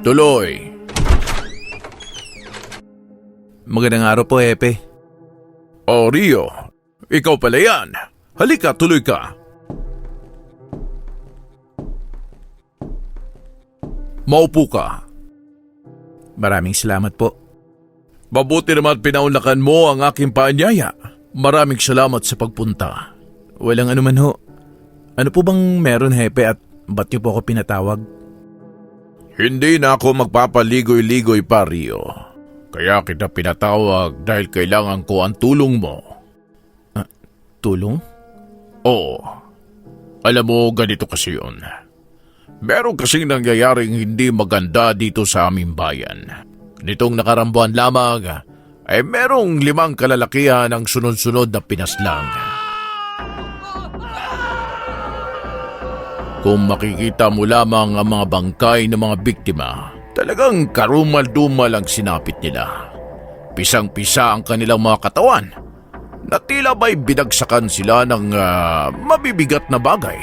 Tuloy. Magandang araw po, Hepe. O Rio, ikaw pala yan. Halika, tuloy ka. Maupo ka. Maraming salamat po. Mabuti naman pinaunlakan mo ang aking paanyaya. Maraming salamat sa pagpunta. Walang anuman ho. Ano po bang meron, Hepe, at ba't niyo po ako pinatawag? Hindi na ako magpapaligoy-ligoy pa, Rio. Kaya kita pinatawag dahil kailangan ko ang tulong mo. Tulong? Oo. Alam mo, ganito kasi yun. Meron kasing nangyayaring hindi maganda dito sa aming bayan. Nitong nakarambuan lamang ay merong 5 kalalakihan ang sunod-sunod na pinaslang. Kung makikita mo lamang ang mga bangkay ng mga biktima, talagang karumal-dumal ang sinapit nila. Pisang-pisa ang kanilang mga katawan na tila ba'y binagsakan sila ng mabibigat na bagay.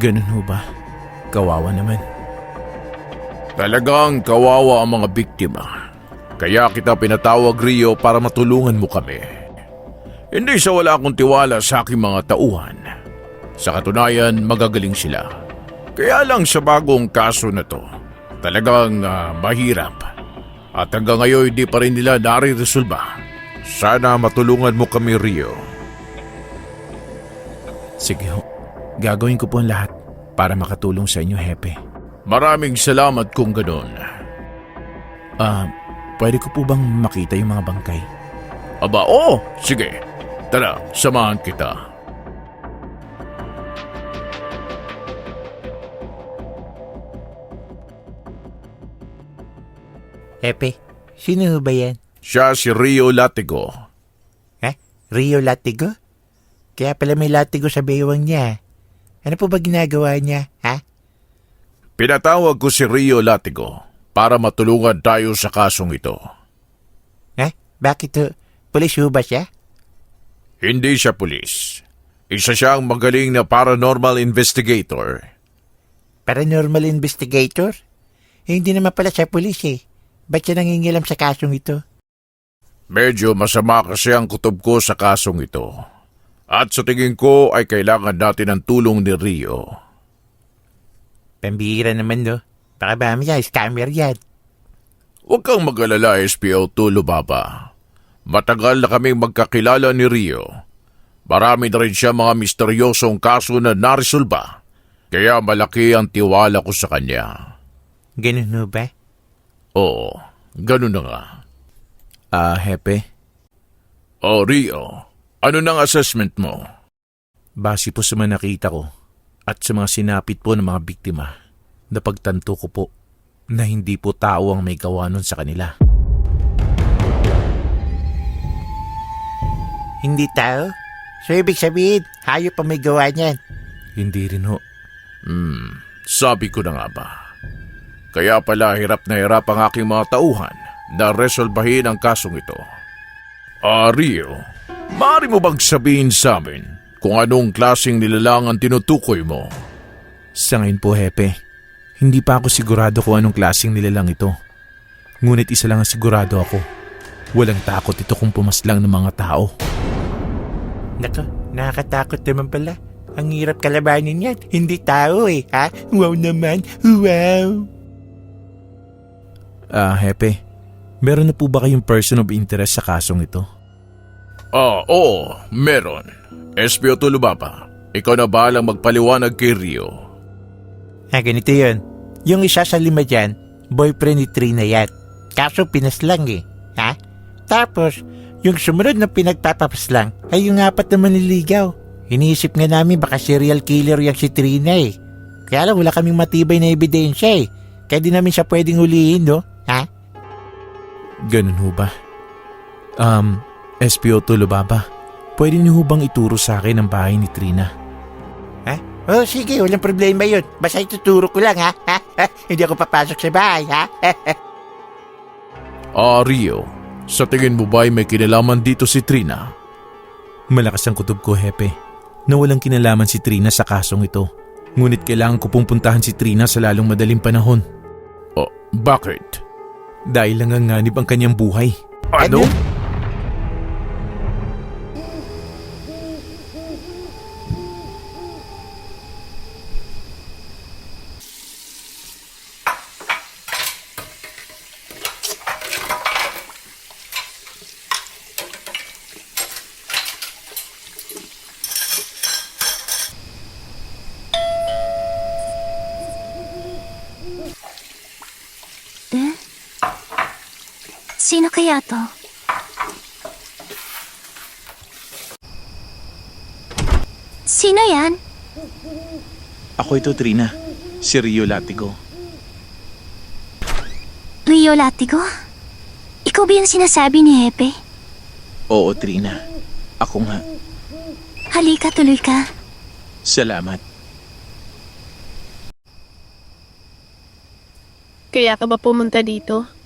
Ganun ho ba? Kawawa naman. Talagang kawawa ang mga biktima. Kaya kita pinatawag, Rio, para matulungan mo kami. Hindi sa wala akong tiwala sa aking mga tauhan. Sa katunayan, magagaling sila. Kaya lang sa bagong kaso na to, talagang mahirap. At hanggang ngayon, di pa rin nila nare-resolba. Sana matulungan mo kami, Rio. Sige ho. Gagawin ko po ang lahat para makatulong sa inyo, Hepe. Maraming salamat kung ganun. Pwede ko po bang makita yung mga bangkay? Aba, oo, sige. Tara, samahan kita. Hepe, sino ba yan? Siya si Rio Latigo. Rio Latigo? Kaya pala may latigo sa bewang niya. Ano po ba ginagawa niya, ha? Pinatawag ko si Rio Latigo para matulungan tayo sa kasong ito. Bakit pulis ho ba siya? Hindi siya pulis. Isa siyang magaling na paranormal investigator. Paranormal investigator? Hindi naman pala siya pulis eh. Ba't siya nangingilam sa kasong ito? Medyo masama kasi ang kutob ko sa kasong ito. At sa tingin ko ay kailangan natin ng tulong ni Rio. Pambihira naman no. Baka ba niya, scammer yan. Huwag kang mag-alala, SPO2 Lubaba. Matagal na kaming magkakilala ni Rio. Marami na rin siya mga misteryosong kaso na naresolba. Kaya malaki ang tiwala ko sa kanya. Ganun ho ba? Oo, ganun na nga. Hepe, Rio, ano nang assessment mo? base po sa mga nakita ko at sa mga sinapit po ng mga biktima, napagtanto ko po na hindi po tao ang may gawa nun sa kanila. Hindi tao? So ibig sabihin, hayop pa may gawa niyan. Hindi rin ho. Sabi ko na nga ba. Kaya pala hirap na hirap ang aking mga tauhan na resolbahin ang kasong ito. Rio, maaari mo bang sabihin sa amin kung anong klaseng nilalang ang tinutukoy mo? Sa ngayon po, Hepe, hindi pa ako sigurado kung anong klaseng nilalang ito. Ngunit isa lang ang sigurado ako. Walang takot ito kung pumaslang ng mga tao. Nako, nakakatakot naman pala. Ang hirap kalabanin yan. Hindi tao eh, ha? Wow naman, wow! Hepe, meron na po ba kayong person of interest sa kasong ito? Oo, meron. SPO2 Lubaba, ikaw na bahalang magpaliwanag kay Rio. Ganito yun. Yung isa sa 5 dyan, boyfriend ni Trina yan. Kaso pinaslang eh, ha? Tapos, yung sumunod na pinagpapapaslang ay yung 4 na manliligaw. Iniisip nga namin baka serial killer yung si Trina eh. Kaya lang wala kaming matibay na ebidensya eh. Kaya di namin siya pwedeng hulihin, no? Ha? Ganun ho ba? SPO2 Lubaba, pwede niyo ho bang ituro sa akin ang bahay ni Trina? Oh, sige, walang problema yun. Basta ituturo ko lang, ha? Hindi ako papasok sa bahay, ha? Rio, sa tingin mo ba ay may kinalaman dito si Trina? Malakas ang kutob ko, Hepe, na walang kinalaman si Trina sa kasong ito. Ngunit kailangan ko pong puntahan si Trina sa lalong madaling panahon. Bakit? Dahil nanganganib ang kanyang buhay. Ano? Sino kaya to? Sino yan? Ako ito, Trina. Si Rio Latigo. Rio Latigo? Ikaw ba yung sinasabi ni Hepe? Oo, Trina. Ako nga. Halika, tuloy ka. Salamat. Kaya ka ba pumunta dito?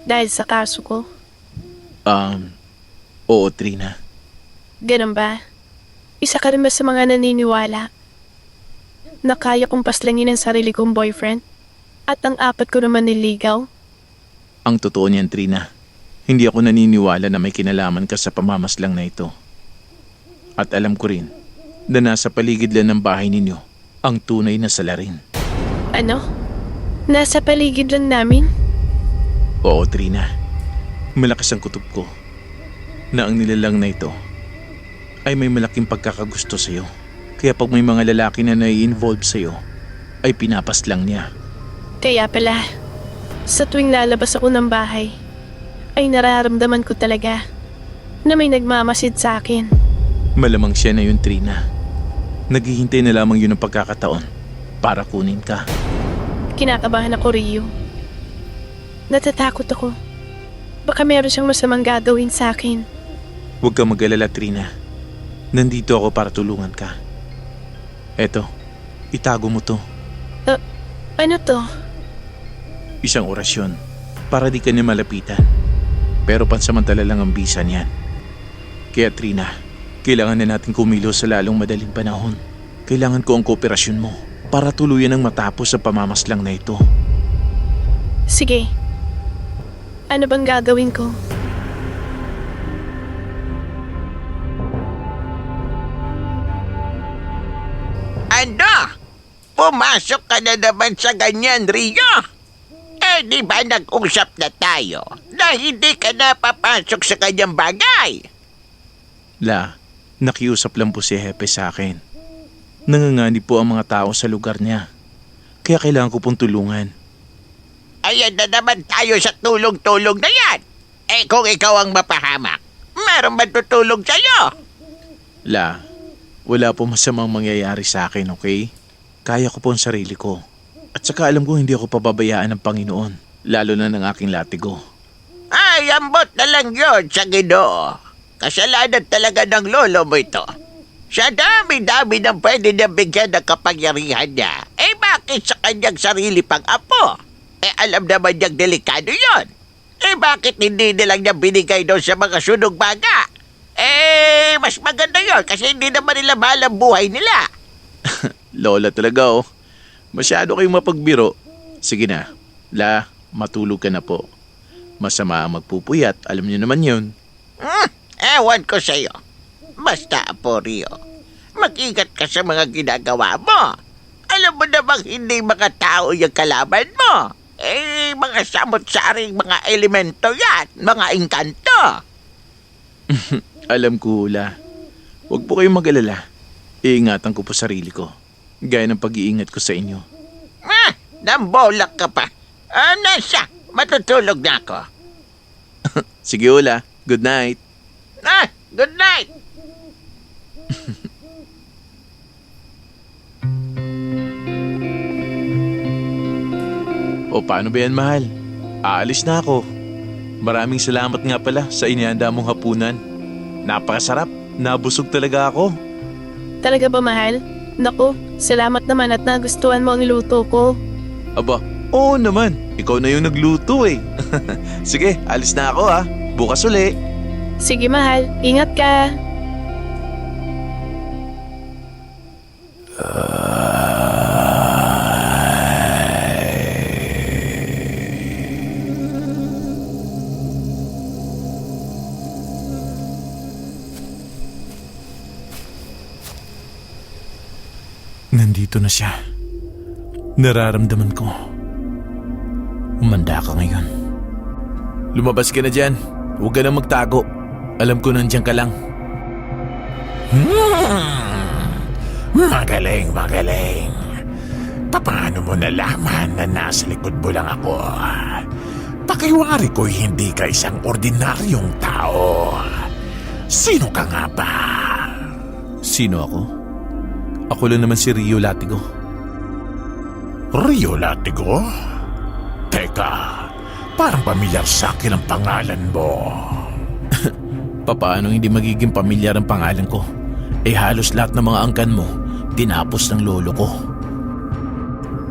Dahil sa kaso ko? Oo, Trina. Ganun ba? Isa ka rin ba sa mga naniniwala na kaya kong paslangin ang sarili kong boyfriend? At ang 4 ko naman niligaw? Ang totoo niyan, Trina. Hindi ako naniniwala na may kinalaman ka sa pamamaslang na ito. At alam ko rin na nasa paligid lang ng bahay ninyo ang tunay na salarin. Ano? Nasa paligid lang namin? Oo, Trina. Malakas ang kutob ko na ang nilalang na ito ay may malaking pagkakagusto sa'yo. Kaya pag may mga lalaki na nai-involve sa'yo, ay pinapaslang niya. Kaya pala, sa tuwing lalabas ako ng bahay, ay nararamdaman ko talaga na may nagmamasid sa akin. Malamang siya na yun, Trina. Naghihintay na lamang yun ang pagkakataon para kunin ka. Kinakabahan ako, Rio. Natatakot ako. Baka meron siyang masamang gagawin sa akin. Huwag kang mag-alala, Trina. Nandito ako para tulungan ka. Eto, itago mo to. Ano to? Isang orasyon para di ka niya malapitan. Pero pansamantala lang ang bisa niyan. Kaya Trina, kailangan na natin kumilos sa lalong madaling panahon. Kailangan ko ang kooperasyon mo para tuluyan ang matapos sa pamamaslang na ito. Sige. Ano bang gagawin ko? Ano? Pumasok ka na naman sa ganyan, Rio? Di ba nag-usap na tayo na hindi ka na papasok sa kanyang bagay? La, nakiusap lang po si Hepe sa akin. Nanganganib po ang mga tao sa lugar niya. Kaya kailangan ko pong tulungan. Ayan na naman tayo sa tulong-tulong na yan. Kung ikaw ang mapahamak, meron ba tutulong sa'yo? La, wala po masamang mangyayari sa akin, okay? Kaya ko po ang sarili ko. At saka alam ko hindi ako pababayaan ng Panginoon, lalo na ng aking latigo. Ay, ambot na lang yun sa Ginoo. Kasalanan talaga ng lolo mo ito. Sa dami-dami ng pwede na bigyan ng kapangyarihan niya, bakit sa kanyang sarili pang apo? Alam naman niyang delikado yon. Bakit hindi nilang niya binigay doon sa mga sunog baga? Mas maganda yon kasi hindi naman nila mahal ang buhay nila. Lola talaga oh. Masyado kayong mapagbiro. Sige na, La, matulog ka na po. Masama ang magpupuyat, alam niyo naman yun. Ewan ko sa'yo. Basta, Apo Rio, mag-ingat ka sa mga ginagawa mo. Alam mo namang hindi mga tao yung kalaban mo. Mga samot-saring mga elemento yan, mga engkanto. Alam ko, La. Huwag po kayong mag-alala. Iingatan ko po sarili ko. Gaya ng pag-iingat ko sa inyo. Nambolak ka pa. Nasa, matutulog na ako. Sige, La. Good night. Good night. O paano ba yan, mahal? Aalis na ako. Maraming salamat nga pala sa inihanda mong hapunan. Napakasarap. Nabusog talaga ako. Talaga ba, mahal? Naku, salamat naman at nagustuhan mo ang niluto ko. Aba, oo naman. Ikaw na yung nagluto eh. Sige, alis na ako ha. Bukas uli. Sige, mahal. Ingat ka. Nandito na siya. Nararamdaman ko. Umanda ka ngayon. Lumabas ka na dyan. Huwag ka na magtago. Alam ko nandiyan ka lang. Magaling, magaling. Paano mo nalaman na nasa likod mo lang ako? Pakiwari ko hindi ka isang ordinaryong tao. Sino ka nga ba? Sino ako? Ako lang naman si Rio Latigo. Rio Latigo? Teka, parang pamilyar sa akin ang pangalan mo. Paano hindi magiging pamilyar ang pangalan ko? Eh halos lahat ng mga angkan mo, tinapos ng lolo ko.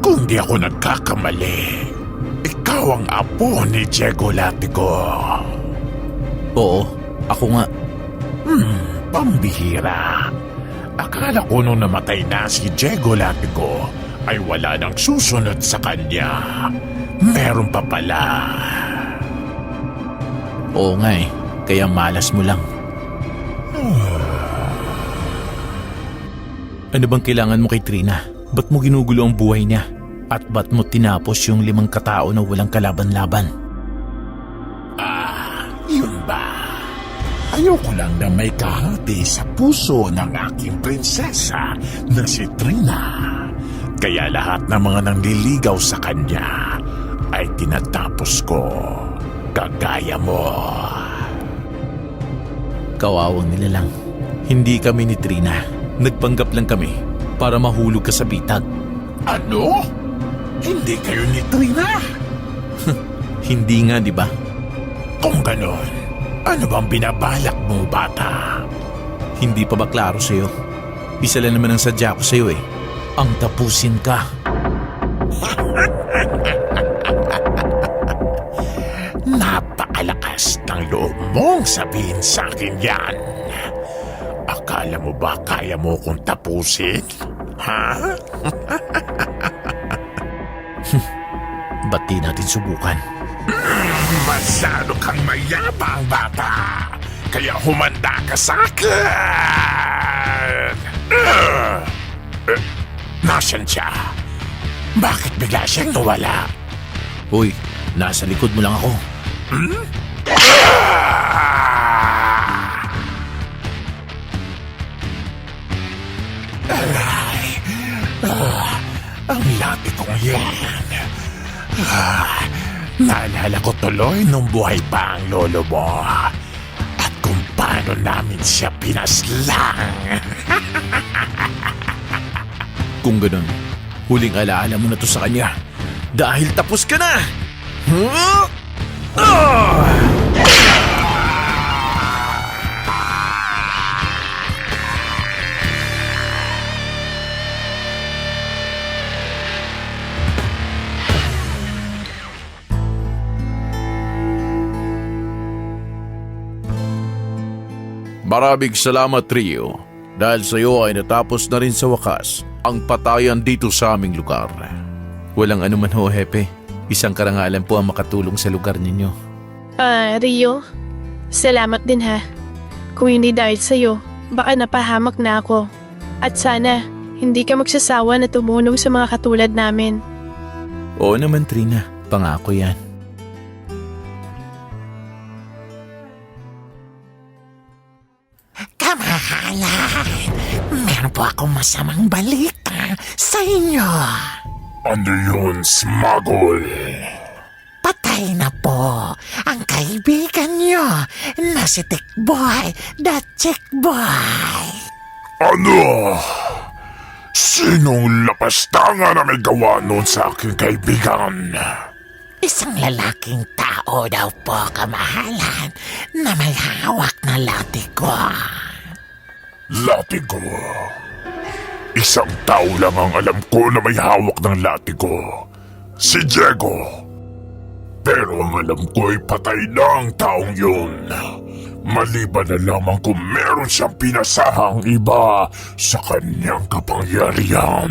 Kung di ako nagkakamali, ikaw ang apo ni Diego Latigo. Oo, ako nga. Pambihira. Akala ko nung namatay na si Diego Latigo ay wala nang susunod sa kanya. Meron pa pala. Oo nga eh, kaya malas mo lang. Ano bang kailangan mo kay Trina? Ba't mo ginugulo ang buhay niya? At ba't mo tinapos yung 5 katao na walang kalaban-laban? Yun ba? Ayoko lang na may kahati sa puso ng aking prinsesa na si Trina. Kaya lahat ng mga nangliligaw sa kanya ay tinatapos ko. Kagaya mo. Kawawang nila lang. Hindi kami ni Trina. Nagpanggap lang kami para mahulog ka sa bitag. Ano? Hindi kayo ni Trina? Hindi nga, di ba? Kung ganon, ano bang binabalak mo, bata? Hindi pa ba klaro sa'yo? Isa lang naman ang sadya ko sa'yo eh. Ang tapusin ka. Napakalakas ng loob mong sabihin sa akin yan. Akala mo ba kaya mo kong tapusin? Ha? Ba't di natin subukan? Masyado kang mayabang, bata. Kaya humanda ka sa akin. Nasaan siya? Bakit bigla siyang nawala? Uy, nasa likod mo lang ako. Ang lati kong yan. Naalala ko tuloy nung buhay pa ang lolo mo. At kung paano namin siya pinaslang. Kung ganun, huling alaala mo na to sa kanya. Dahil tapos ka na! Maraming salamat, Rio. Dahil sa iyo ay natapos na rin sa wakas ang patayan dito sa aming lugar. Walang anuman ho, Hepe. Isang karangalan po ang makatulong sa lugar ninyo. Rio, salamat din ha. Kung hindi dahil sa'yo, baka napahamak na ako. At sana, hindi ka magsasawa na tumulong sa mga katulad namin. Oo naman, Trina. Pangako yan. Kamahalan, meron po akong masamang balita sa inyo. Ano yun, smuggle? Patay na po ang kaibigan nyo na si Tikboy, the Chickboy. Ano? Sinong lapastangan na may gawa noon sa aking kaibigan? Isang lalaking tao daw po, kamahalan, na may hawak na latigo. Latigo? Isang tao lang ang alam ko na may hawak ng latigo. Si Diego. Pero ang alam ko ay patay na ang taong yun. Maliban na lamang kung meron siyang pinasahang iba sa kanyang kapangyarihan.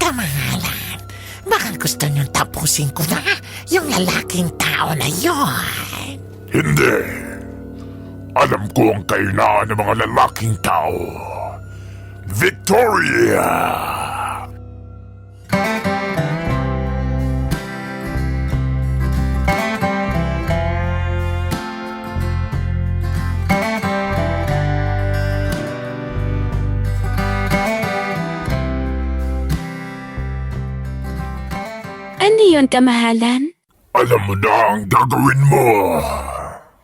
Kamahalan, baka gusto niyong tapusin ko na yung lalaking tao na yon. Hindi. Alam ko ang kahinaan ng mga lalaking tao. Victoria! Ano yun, kamahalan? Alam mo na ang gagawin mo!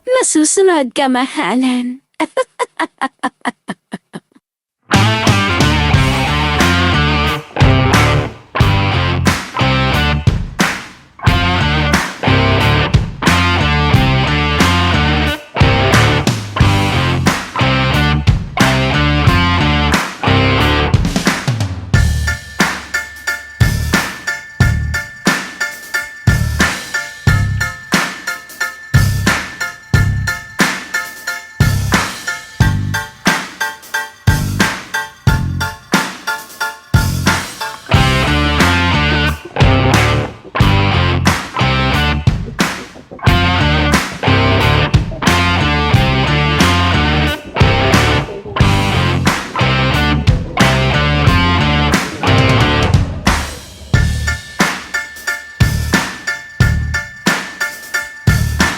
Masusunod, kamahalan.